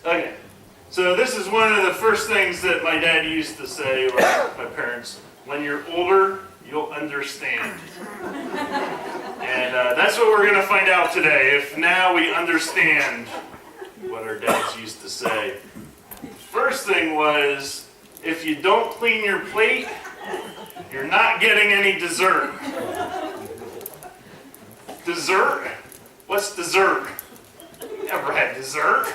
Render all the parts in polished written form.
Okay, so this is one of the first things that my dad used to say, or my parents, when you're older, you'll understand. And that's what we're going to find out today, if now we understand what our dads used to say. First thing was, if you don't clean your plate, you're not getting any dessert. Dessert? What's dessert? Never had dessert.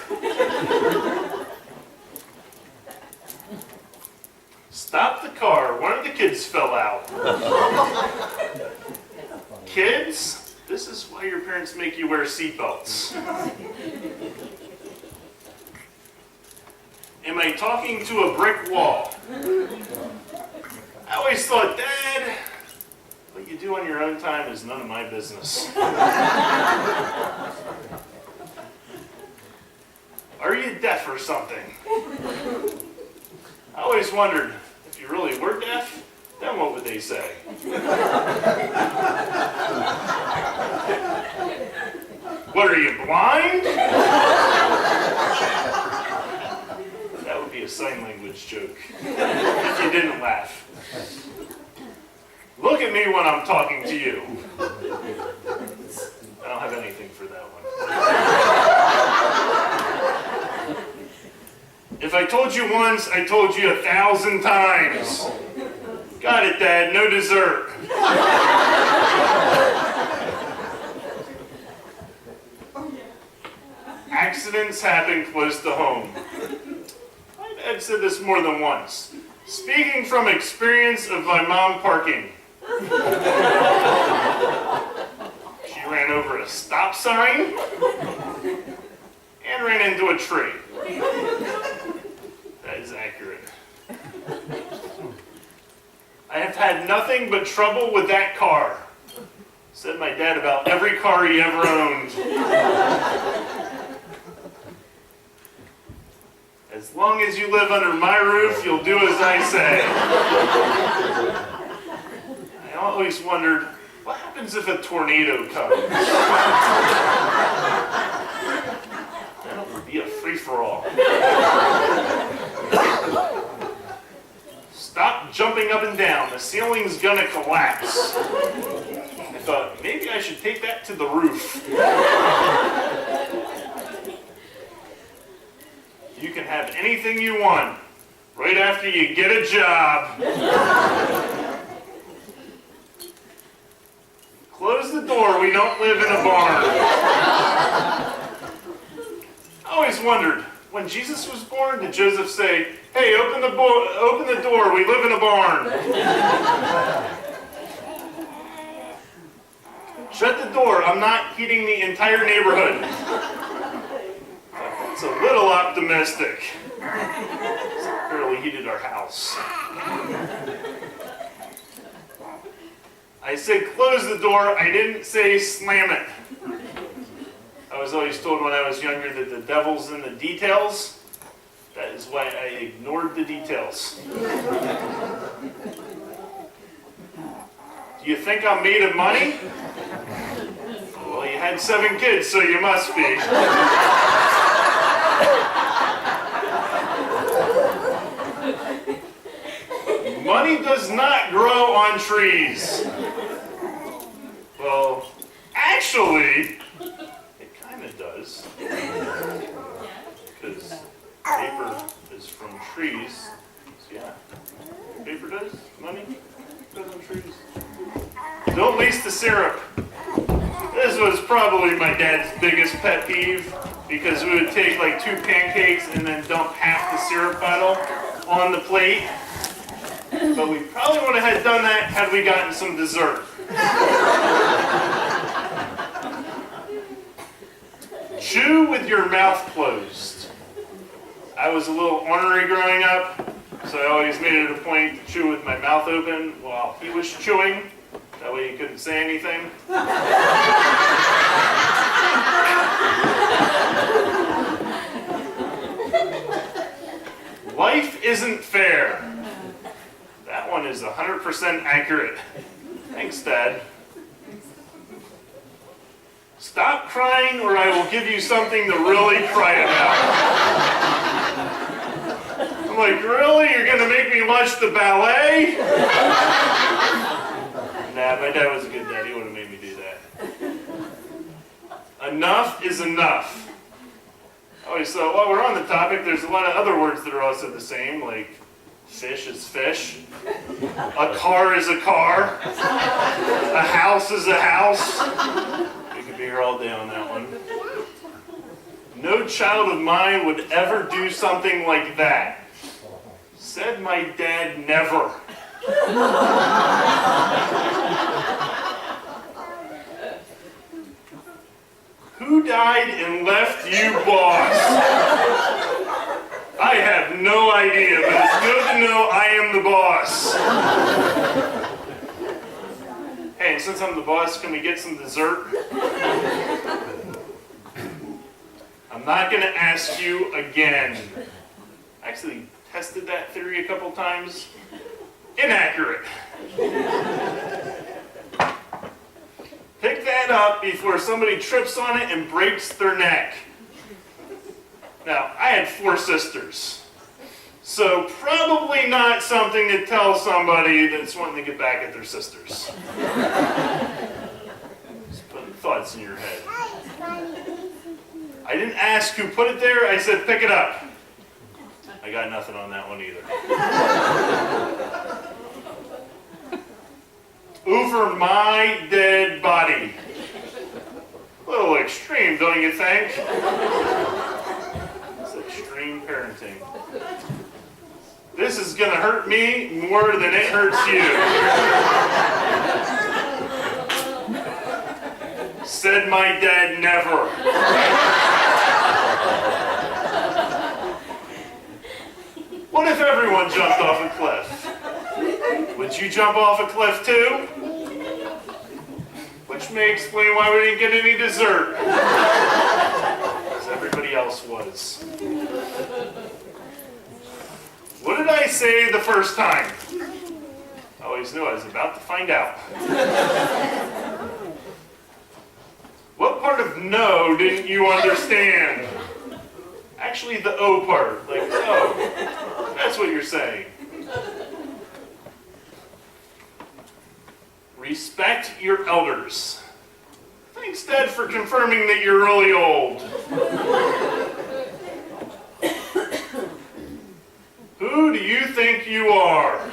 Stop the car. One of the kids fell out. Kids, this is why your parents make you wear seatbelts. Am I talking to a brick wall? I always thought, Dad, what you do on your own time is none of my business. Are you deaf or something? I always wondered, if you really were deaf, then what would they say? What, are you blind? That would be a sign language joke, if you didn't laugh. Look at me when I'm talking to you. I don't have anything for that one. If I told you once, I told you 1,000 times. Got it, Dad, no dessert. Accidents happen close to home. My dad said this more than once. Speaking from experience of my mom parking. She ran over a stop sign and ran into a tree. That is accurate. I have had nothing but trouble with that car, said my dad about every car he ever owned. As long as you live under my roof, you'll do as I say. I always wondered, what happens if a tornado comes? Then it would be a free-for-all. Stop jumping up and down. The ceiling's gonna collapse. I thought, maybe I should take that to the roof. You can have anything you want right after you get a job. Close the door, we don't live in a barn. I always wondered, when Jesus was born, did Joseph say, hey, open the door, we live in a barn. Shut the door, I'm not heating the entire neighborhood. It's a little optimistic. It barely heated our house. I said close the door, I didn't say slam it. I was always told when I was younger that the devil's in the details. That is why I ignored the details. Do you think I'm made of money? Well, you had 7 kids, so you must be. Money does not grow on trees. Well, actually, it kind of does. Because paper is from trees. So yeah, paper does. Money does on trees. Don't waste the syrup. This was probably my dad's biggest pet peeve, because we would take like 2 pancakes and then dump half the syrup bottle on the plate. But we probably would have done that had we gotten some dessert. Chew with your mouth closed. I was a little ornery growing up, so I always made it a point to chew with my mouth open while he was chewing. That way he couldn't say anything. Life isn't fair. That one is 100% accurate. Thanks, Dad. Stop crying or I will give you something to really cry about. like, really? You're gonna make me watch the ballet? Nah, my dad was a good dad. He wouldn't have made me do that. Enough is enough. Oh, so while we're on the topic, there's a lot of other words that are also the same, like fish is fish, a car is a car, a house is a house. We could be here all day on that one. No child of mine would ever do something like that. Said my dad never. Who died and left you, boss? I have no idea, but it's good to know I am the boss. Hey, and since I'm the boss, can we get some dessert? I'm not going to ask you again. Actually, tested that theory a couple times. Inaccurate. Pick that up before somebody trips on it and breaks their neck. Now, I had 4 sisters, so probably not something to tell somebody that's wanting to get back at their sisters. Just putting thoughts in your head. I didn't ask who put it there, I said pick it up. I got nothing on that one either. Over my dead body. A little extreme, don't you think? It's extreme parenting. This is gonna hurt me more than it hurts you. Said my dad never. What if everyone jumped off a cliff? Would you jump off a cliff too? Which may explain why we didn't get any dessert. Because everybody else was. What did I say the first time? I always knew I was about to find out. What part of no didn't you understand? Actually, the O part. Like, oh, that's what you're saying. Respect your elders. Thanks, Dad, for confirming that you're really old. Who do you think you are?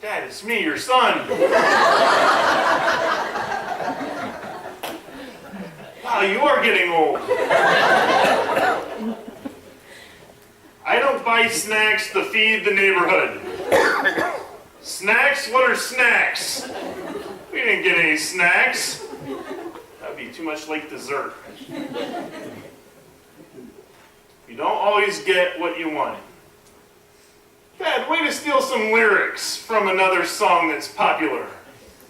Dad, it's me, your son. Wow, you are getting old. I don't buy snacks to feed the neighborhood. Snacks? What are snacks? We didn't get any snacks. That'd be too much like dessert. You don't always get what you want. Dad, way to steal some lyrics from another song that's popular.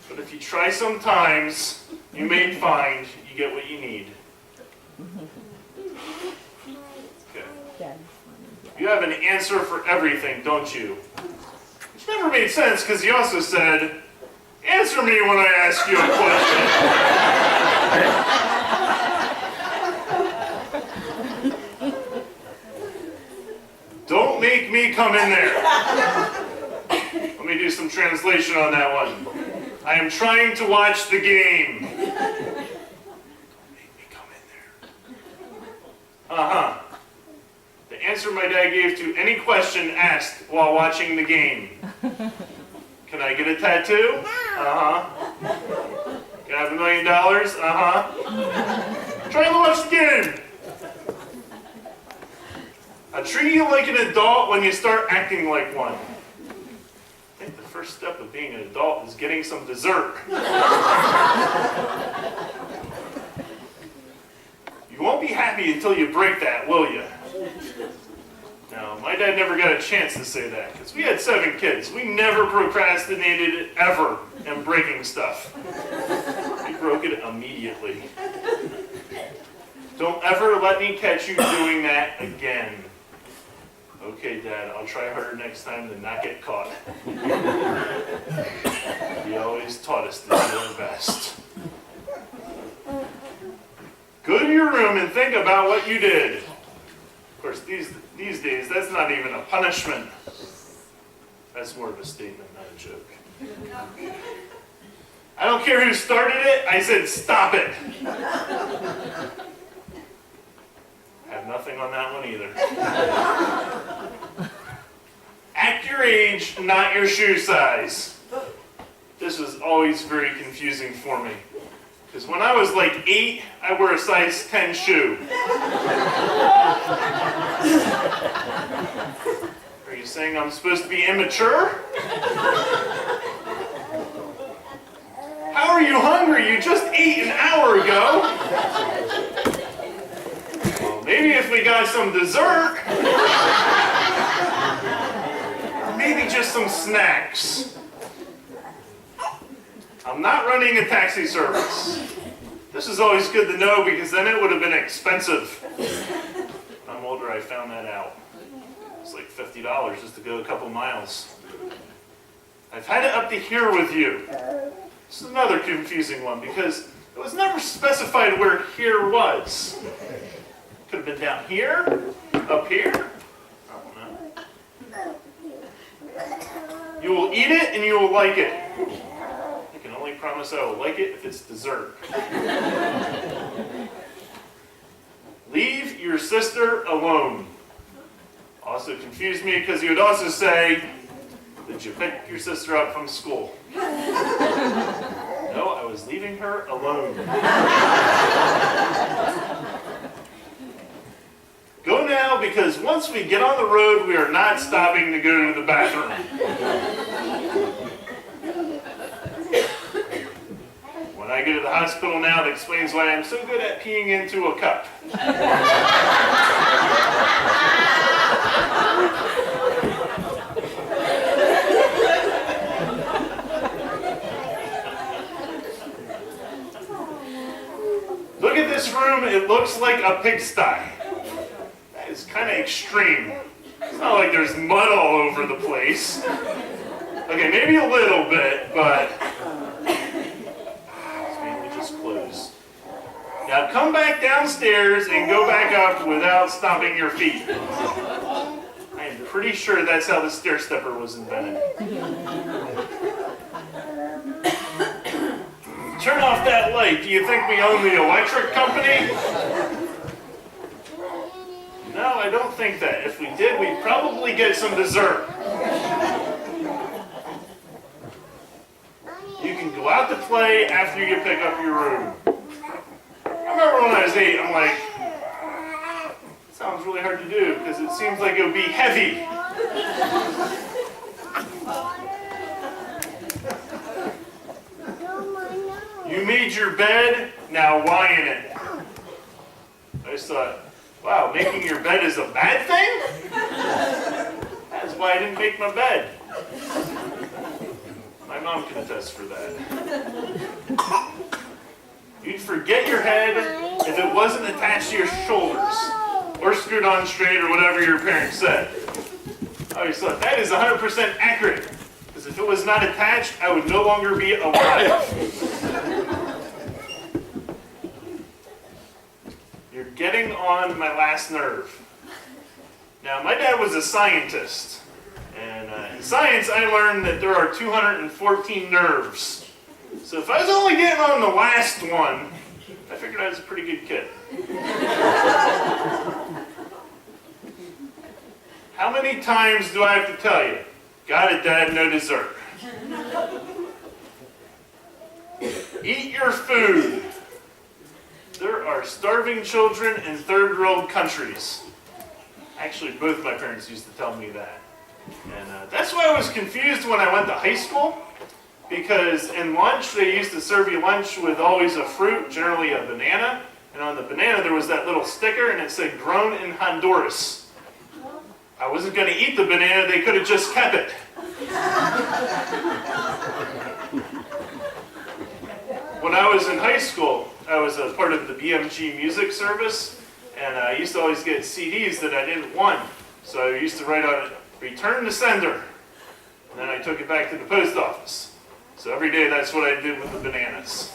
But if you try sometimes, you may find you get what you need. Okay. You have an answer for everything, don't you? Which never made sense because he also said, answer me when I ask you a question. Don't make me come in there. Let me do some translation on that one. I am trying to watch the game. Don't make me come in there. Uh-huh. The answer my dad gave to any question asked while watching the game. Can I get a tattoo? Uh-huh. Can I have $1 million? Uh-huh. Try to watch the game. I treat you like an adult when you start acting like one. I think the first step of being an adult is getting some dessert. You won't be happy until you break that, will you? No, my dad never got a chance to say that, because we had 7 kids. We never procrastinated ever in breaking stuff. We broke it immediately. Don't ever let me catch you doing that again. Okay, Dad, I'll try harder next time to not get caught. He always taught us to do our best. Go to your room and think about what you did. Of course, These days, that's not even a punishment. That's more of a statement, not a joke. I don't care who started it, I said stop it. I have nothing on that one either. Act your age, not your shoe size. This was always very confusing for me. Because when I was like 8, I wore a size 10 shoe. Are you saying I'm supposed to be immature? How are you hungry? You just ate an hour ago. Well, maybe if we got some dessert. Or maybe just some snacks. I'm not running a taxi service. This is always good to know because then it would have been expensive. When I'm older, I found that out. It's like $50 just to go a couple miles. I've had it up to here with you. This is another confusing one because it was never specified where here was. Could have been down here, up here. I don't know. You will eat it and you will like it. I can only promise I will like it if it's dessert. Leave your sister alone. Also confused me because you would also say, did you pick your sister up from school? No, I was leaving her alone. Go now because once we get on the road, we are not stopping to go to the bathroom. When I go to the hospital now, that explains why I'm so good at peeing into a cup. Look at this room, it looks like a pigsty. That is kind of extreme. It's not like there's mud all over the place. Okay, maybe a little bit, but it's mainly just clothes. Now come back downstairs and go back up without stomping your feet. I am pretty sure that's how the stair stepper was invented. Turn off that light. Do you think we own the electric company? No, I don't think that. If we did, we'd probably get some dessert. You can go out to play after you pick up your room. I remember when I was 8, I'm like, it sounds really hard to do because it seems like it would be heavy. You made your bed, now lie in it. I just thought, wow, making your bed is a bad thing? That's why I didn't make my bed. My mom can attest for that. You'd forget your head if it wasn't attached to your shoulders, or screwed on straight, or whatever your parents said. I always thought, that is 100% accurate, because if it was not attached, I would no longer be alive. You're getting on my last nerve. Now, my dad was a scientist, and in science, I learned that there are 214 nerves. So if I was only getting on the last one, I figured I was a pretty good kid. How many times do I have to tell you? Got it, Dad, no dessert. Eat your food. There are starving children in third world countries. Actually, both my parents used to tell me that. And that's why I was confused when I went to high school. Because in lunch, they used to serve you lunch with always a fruit, generally a banana. And on the banana, there was that little sticker, and it said, grown in Honduras. I wasn't going to eat the banana, they could have just kept it. When I was in high school, I was a part of the BMG music service, and I used to always get CDs that I didn't want. So I used to write on it, return to sender. And then I took it back to the post office. So every day that's what I did with the bananas.